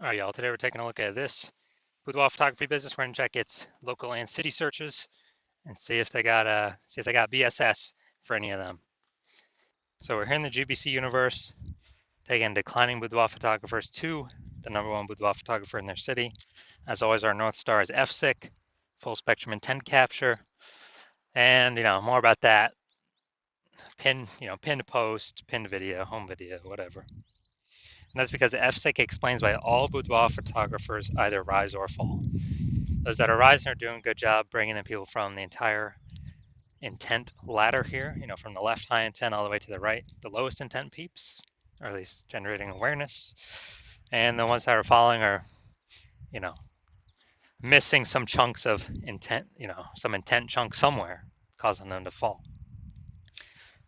All right, y'all. Today we're taking a look at this boudoir photography business. We're gonna check its local and city searches and see if they got BSS for any of them. So we're here in the GBC universe, taking declining boudoir photographers to the number one boudoir photographer in their city. As always, our North Star is FSIC, full spectrum intent capture, and more about that. Pinned post, pinned video, home video, whatever. And that's because the FSIC explains why all boudoir photographers either rise or fall. Those that are rising are doing a good job bringing in people from the entire intent ladder here, from the left high intent all the way to the right, the lowest intent peeps, or at least generating awareness. And the ones that are falling are, you know, missing some chunks of intent, some intent chunk somewhere, causing them to fall.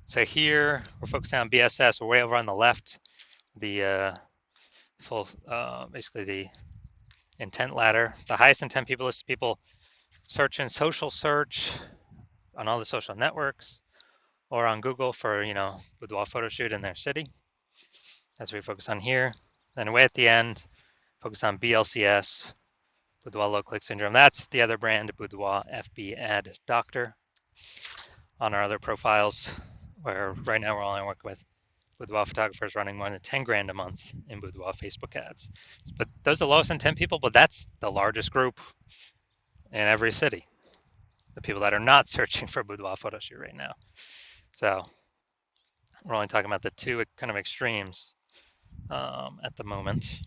So here we're focusing on BSS. We're way over on the left, the basically the intent ladder. The highest intent people list people searching social search on all the social networks or on Google for, boudoir photo shoot in their city. That's what we focus on here. Then way at the end, focus on BLCS, boudoir low click syndrome. That's the other brand, boudoir FB ad doctor. On our other profiles, where right now we're only working with boudoir photographers running more than 10 grand a month in boudoir Facebook ads. But those are the lowest intent people, but that's the largest group in every city. The people that are not searching for boudoir photo shoot right now. So we're only talking about the two kind of extremes at the moment.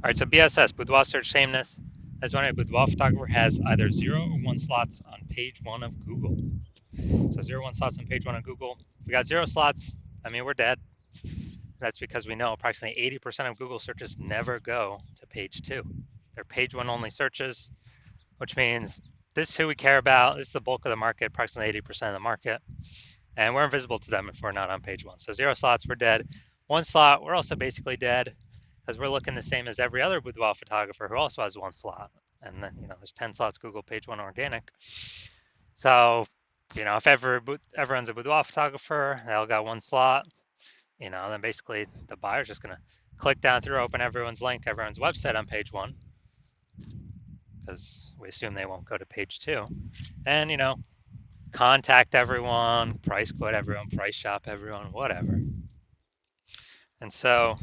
All right, so BSS, boudoir search sameness. As when a boudoir photographer has either 0 or 1 slots on page 1 of Google. So 0, 1 slots on page 1 of Google. If we got 0 slots, we're dead. That's because we know approximately 80% of Google searches never go to page 2. They're page 1 only searches, which means this is who we care about. This is the bulk of the market, approximately 80% of the market. And we're invisible to them if we're not on page 1. So 0 slots, we're dead. 1 slot, we're also basically dead because we're looking the same as every other boudoir photographer who also has 1 slot. And then, there's 10 slots Google page 1 organic. So, if everyone's a boudoir photographer, they all got 1 slot, then basically the buyer's just going to click down through, open everyone's link, everyone's website on page 1, because we assume they won't go to page 2. And, contact everyone, price quote everyone, price shop everyone, whatever. And so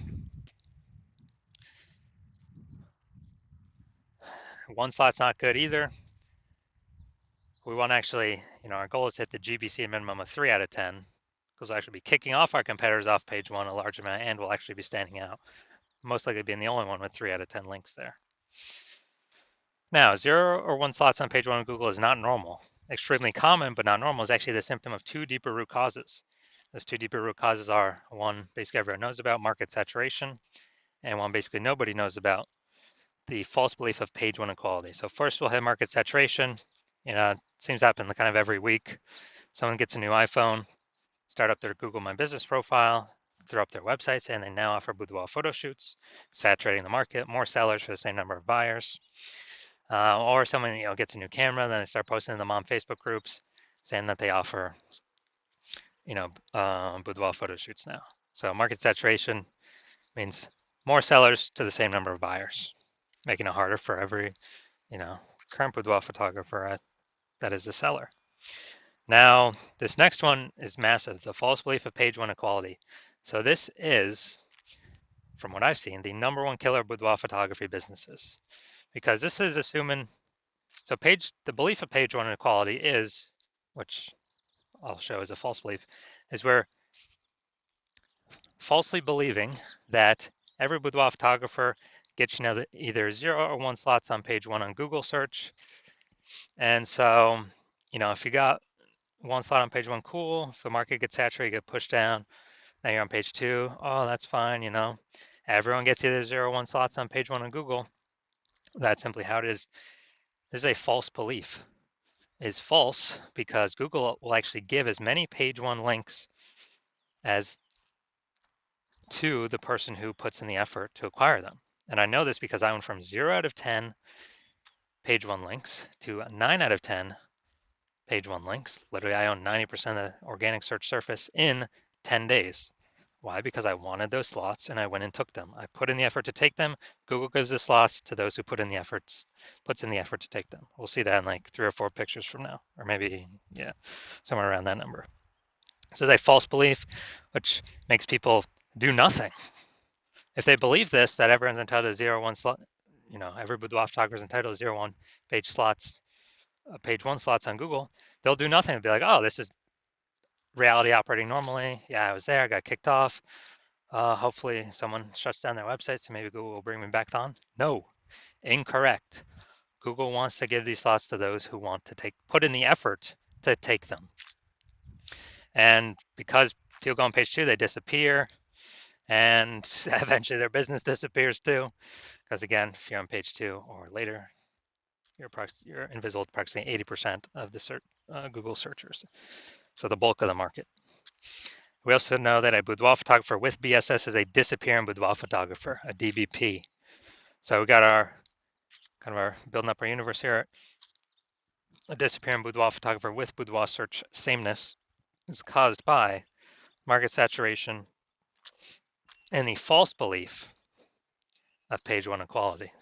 1 slot's not good either. We want to actually, our goal is to hit the GBC minimum of 3 out of 10, because we'll actually be kicking off our competitors off page 1 a large amount, and we'll actually be standing out, most likely being the only one with 3 out of 10 links there. Now, 0 or 1 slots on page 1 of Google is not normal. Extremely common, but not normal, is actually the symptom of 2 deeper root causes. Those 2 deeper root causes are, one, basically everyone knows about, market saturation, and one basically nobody knows about, the false belief of page 1 equality. So first we'll hit market saturation. It seems to happen kind of every week. Someone gets a new iPhone, start up their Google My Business profile, throw up their website saying they now offer boudoir photo shoots, saturating the market, more sellers for the same number of buyers. Or someone gets a new camera, then they start posting in the mom Facebook groups saying that they offer boudoir photo shoots now. So market saturation means more sellers to the same number of buyers, making it harder for every current boudoir photographer that is a seller. Now, this next one is massive, the false belief of page 1 equality. So this is, from what I've seen, the number 1 killer of boudoir photography businesses, because this is assuming, so the belief of page 1 equality is, which I'll show as a false belief, is we're falsely believing that every boudoir photographer gets either 0 or 1 slots on page 1 on Google search. And so, if you got 1 slot on page 1, cool. If the market gets saturated, you get pushed down. Now you're on page 2. Oh, that's fine. Everyone gets either 0 or 1 slots on page 1 on Google. That's simply how it is. This is a false belief. It's false because Google will actually give as many page 1 links as to the person who puts in the effort to acquire them. And I know this because I went from 0 out of 10 page 1 links to 9 out of 10 page 1 links. Literally, I own 90% of the organic search surface in 10 days Why? Because I wanted those slots and I went and took them. I put in the effort to take them. Google gives the slots to those who puts in the effort to take them. We'll see that in like 3 or 4 pictures from now, or maybe, yeah, somewhere around that number. So it's a false belief, which makes people do nothing. If they believe this, that everyone's entitled to 0, 1 slot, every boudoir photographer is entitled to 0, 1 page slots, page 1 slots on Google, they'll do nothing. They'll be like, oh, this is reality operating normally. Yeah, I was there, I got kicked off. Hopefully someone shuts down their website, so maybe Google will bring me back on. No, incorrect. Google wants to give these slots to those who want to put in the effort to take them. And because people go on page 2, they disappear, and eventually their business disappears too. Because again, if you're on page 2 or later, you're invisible to approximately 80% of the Google searchers. So the bulk of the market. We also know that a boudoir photographer with BSS is a disappearing boudoir photographer, a DBP. So we got our building up our universe here. A disappearing boudoir photographer with boudoir search sameness is caused by market saturation and the false belief of page 1 equality.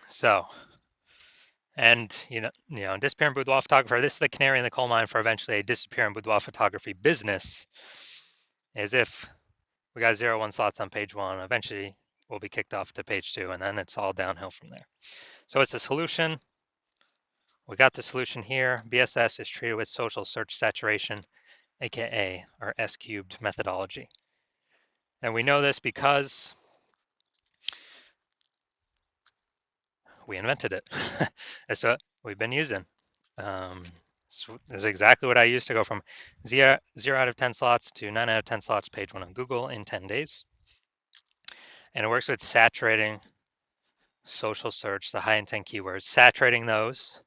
So, and disappearing boudoir photographer, this is the canary in the coal mine for eventually a disappearing boudoir photography business, is if we got 0, 1 slots on page 1, eventually we'll be kicked off to page 2, and then it's all downhill from there. So it's a solution. We got the solution here. BSS is treated with social search saturation, aka our S-cubed methodology. And we know this because we invented it. That's what we've been using. So this is exactly what I used to go from 0 out of 10 slots to 9 out of 10 slots page 1 on Google in 10 days. And it works with saturating social search, the high intent keywords, saturating those.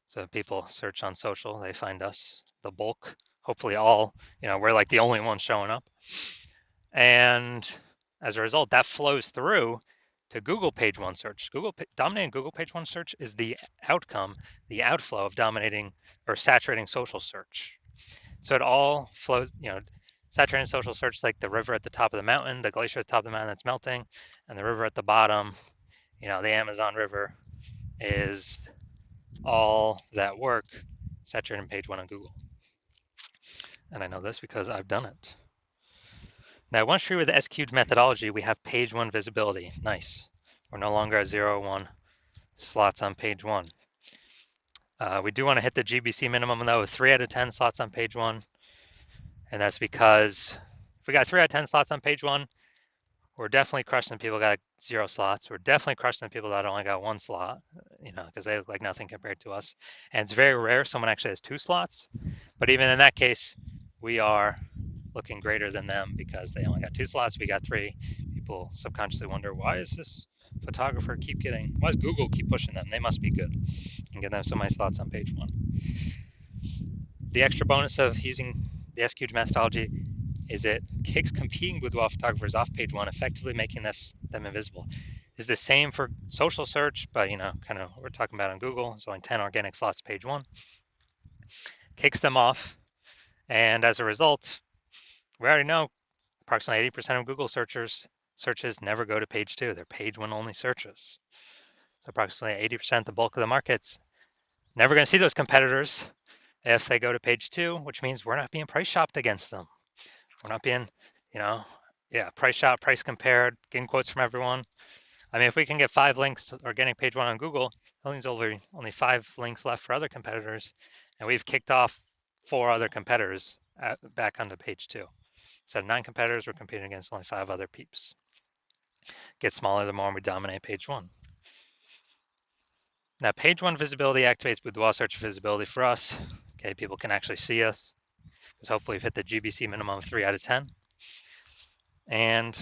So people search on social, they find us, the bulk, hopefully all, we're like the only ones showing up. And as a result, that flows through to Google page 1 search. Dominating Google page 1 search is the outcome, the outflow of dominating or saturating social search. So it all flows, saturating social search is like the river at the top of the mountain, the glacier at the top of the mountain that's melting, and the river at the bottom, the Amazon River, is all that work saturating page 1 on Google. And I know this because I've done it. Now, once you're with the S-cubed methodology, we have page 1 visibility. Nice. We're no longer at 0, 1 slots on page 1. We do want to hit the GBC minimum, though, with 3 out of 10 slots on page 1. And that's because if we got 3 out of 10 slots on page 1, we're definitely crushing the people that got 0 slots. We're definitely crushing the people that only got 1 slot, because they look like nothing compared to us. And it's very rare someone actually has 2 slots. But even in that case, we are looking greater than them because they only got 2 slots. We got 3. People subconsciously wonder, why is this photographer why does Google keep pushing them? They must be good and give them so many slots on page 1. The extra bonus of using the S-cubed methodology is it kicks competing boudoir photographers off page 1, effectively making them invisible. Is the same for social search, but kind of what we're talking about on Google. It's only 10 organic slots page 1. Kicks them off, and as a result, we already know approximately 80% of Google searches never go to page 2. They're page 1 only searches. So approximately 80%, the bulk of the market's never going to see those competitors if they go to page 2, which means we're not being price shopped against them. We're not being, price shop, price compared, getting quotes from everyone. I mean, if we can get 5 links or getting page 1 on Google, that means only 5 links left for other competitors, and we've kicked off 4 other competitors back onto page 2. So 9 competitors, we're competing against only 5 other peeps. Get smaller the more we dominate page 1. Now, page 1 visibility activates boudoir search visibility for us. Okay, people can actually see us, because hopefully we've hit the GBC minimum of 3 out of 10. And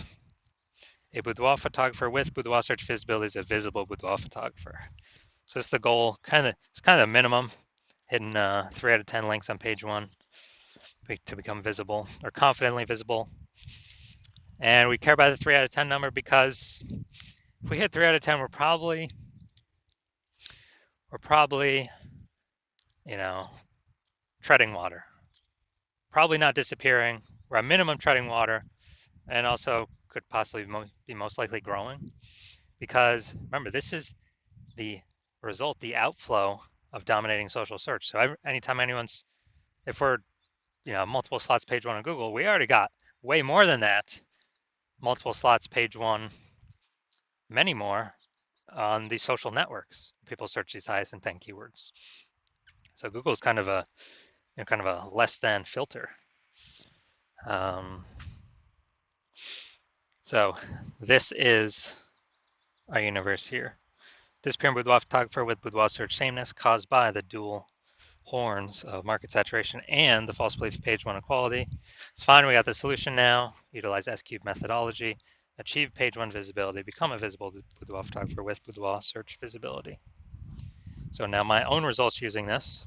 a boudoir photographer with boudoir search visibility is a visible boudoir photographer. So it's the goal, it's kind of minimum, hitting 3 out of 10 links on page 1 to become visible or confidently visible. And we care about the 3 out of 10 number because if we hit 3 out of 10, we're probably, treading water. Probably not disappearing. we're at minimum treading water, and also could possibly be most likely growing. Because remember, this is the result, the outflow of dominating social search. So anytime if we're multiple slots page one on Google, we already got way more than that. Multiple slots page one, many more on these social networks. People search these highest intent keywords. So Google is kind of a less than filter. So this is our universe here. Disappearing boudoir photographer with boudoir search sameness caused by the dual horns of market saturation and the false belief of page one equality. It's fine, we got the solution now. Utilize S-cube methodology, achieve page one visibility, become a visible boudoir photographer with boudoir search visibility. So now my own results using this,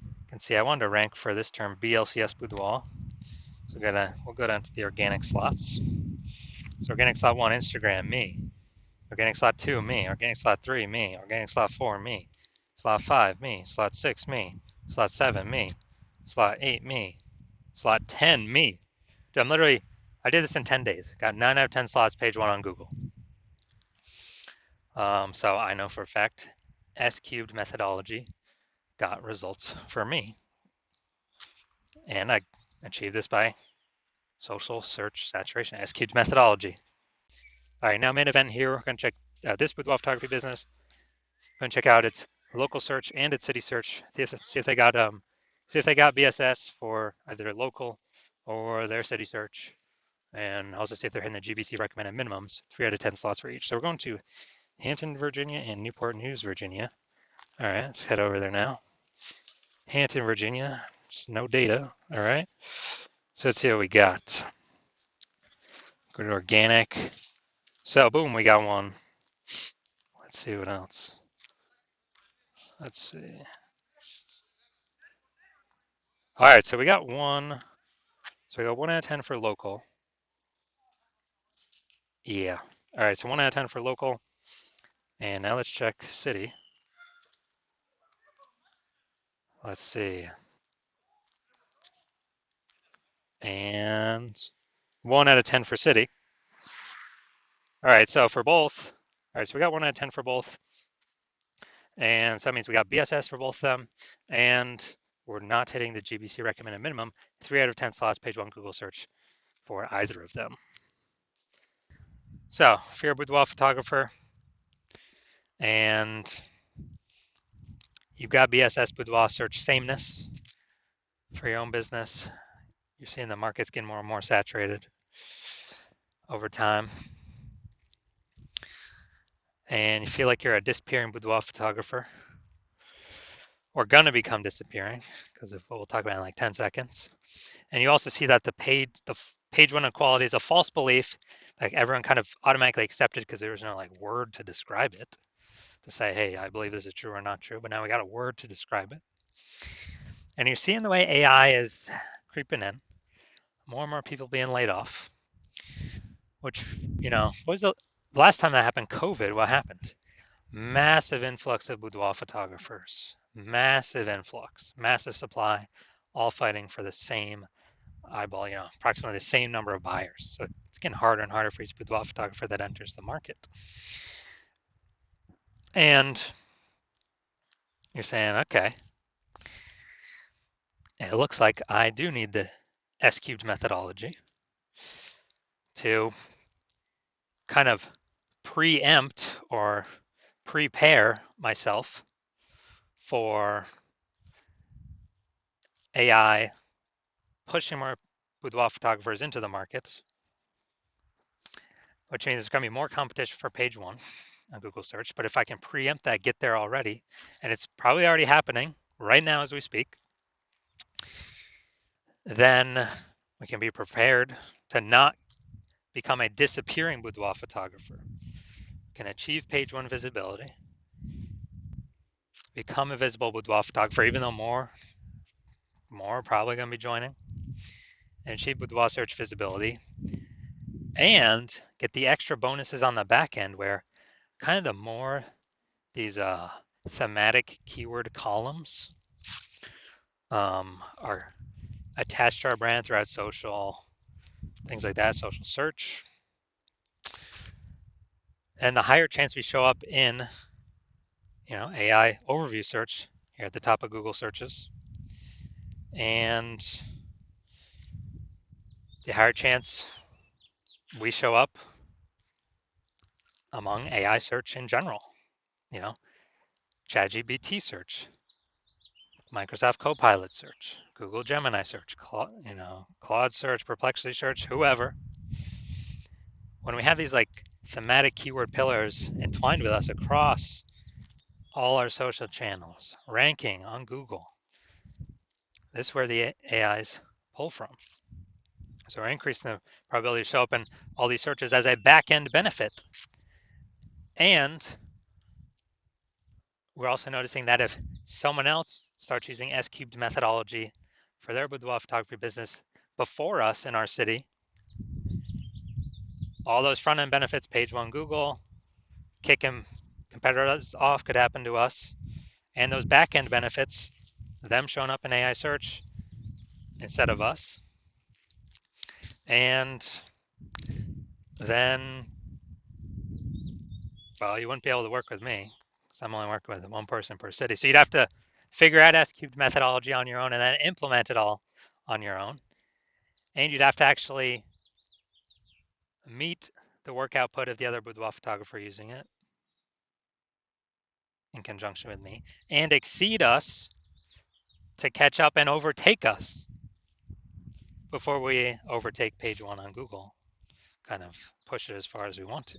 you can see I wanted to rank for this term BLCS boudoir. So we'll go down to the organic slots. So organic slot 1, Instagram, me. Organic slot 2, me. Organic slot 3, me. Organic slot 4, me. Slot 5, me. Slot 6, me. Slot 7, me. Slot 8, me. Slot 10, me. Dude, I did this in 10 days. Got 9 out of 10 slots, page 1 on Google. So I know for a fact, S-cubed methodology got results for me. And I achieved this by social search saturation, S-cubed methodology. All right, now main event here. We're going to check this boudoir photography business. We're going to check out its local search and its city search. See if they got BSS for either local or their city search, and also see if they're hitting the GBC recommended minimums. 3 out of 10 slots for each. So we're going to Hampton, Virginia, and Newport News, Virginia. All right, let's head over there now. Hampton, Virginia. Just no data. All right. So let's see what we got. Go to organic. So boom, we got one. Let's see what else. Let's see. All right, so we got one. So we got 1 out of 10 for local. Yeah. All right, so 1 out of 10 for local. And now let's check city. Let's see. And 1 out of 10 for city. All right, so for both. All right, so we got 1 out of 10 for both. And so that means we got BSS for both of them. And we're not hitting the GBC recommended minimum. 3 out of 10 slots, page 1 Google search for either of them. So if you're a boudoir photographer and you've got BSS boudoir search sameness for your own business, you're seeing the market's getting more and more saturated over time. And you feel like you're a disappearing boudoir photographer, or gonna become disappearing, because of what we'll talk about in like 10 seconds. And you also see that the page one equality is a false belief. Like everyone kind of automatically accepted because there was no like word to describe it, to say, hey, I believe this is true or not true. But now we got a word to describe it. And you're seeing the way AI is creeping in. More and more people being laid off. Which, what was the last time that happened? COVID. What happened? Massive influx of boudoir photographers. Massive influx. Massive supply. All fighting for the same eyeball, approximately the same number of buyers. So it's getting harder and harder for each boudoir photographer that enters the market. And you're saying, okay, it looks like I do need the S-cubed methodology to kind of preempt or prepare myself for AI pushing more boudoir photographers into the market, which means there's going to be more competition for page 1 on Google search. But if I can preempt that, get there already, and it's probably already happening right now as we speak, then we can be prepared to not become a disappearing boudoir photographer. Can achieve page 1 visibility, become a visible boudoir photographer, even though more are probably going to be joining, and achieve boudoir search visibility, and get the extra bonuses on the back end where kind of the more these thematic keyword columns are attached to our brand throughout social, things like that, social search. And the higher chance we show up in, AI overview search here at the top of Google searches. And the higher chance we show up among AI search in general, ChatGPT search, Microsoft Copilot search, Google Gemini search, Claude search, Perplexity search, whoever. When we have these like thematic keyword pillars entwined with us across all our social channels, ranking on Google, this is where the AIs pull from. So we're increasing the probability to show up in all these searches as a back-end benefit. And we're also noticing that if someone else starts using S-cubed methodology for their boudoir photography business before us in our city, all those front-end benefits, page one Google, kicking competitors off could happen to us. And those back-end benefits, them showing up in AI search instead of us. And then, well, you wouldn't be able to work with me because I'm only working with one person per city. So you'd have to figure out S-cubed methodology on your own and then implement it all on your own. And you'd have to actually meet the work output of the other boudoir photographer using it in conjunction with me and exceed us to catch up and overtake us before we overtake page one on Google, kind of push it as far as we want to.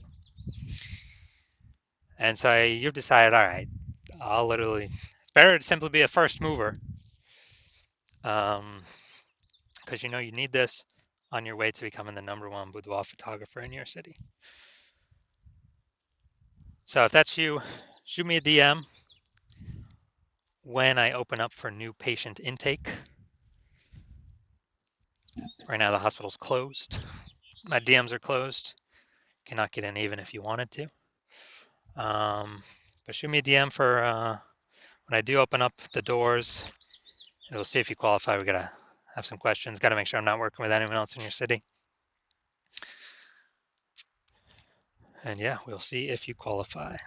And so you've decided, all right, it's better to simply be a first mover because you need this on your way to becoming the #1 boudoir photographer in your city. So if that's you, shoot me a DM when I open up for new patient intake. Right now the hospital's closed. My DMs are closed. Cannot get in even if you wanted to. But shoot me a DM for when I do open up the doors, and we'll see if you qualify. We gotta have some questions. Gotta make sure I'm not working with anyone else in your city. And yeah, we'll see if you qualify.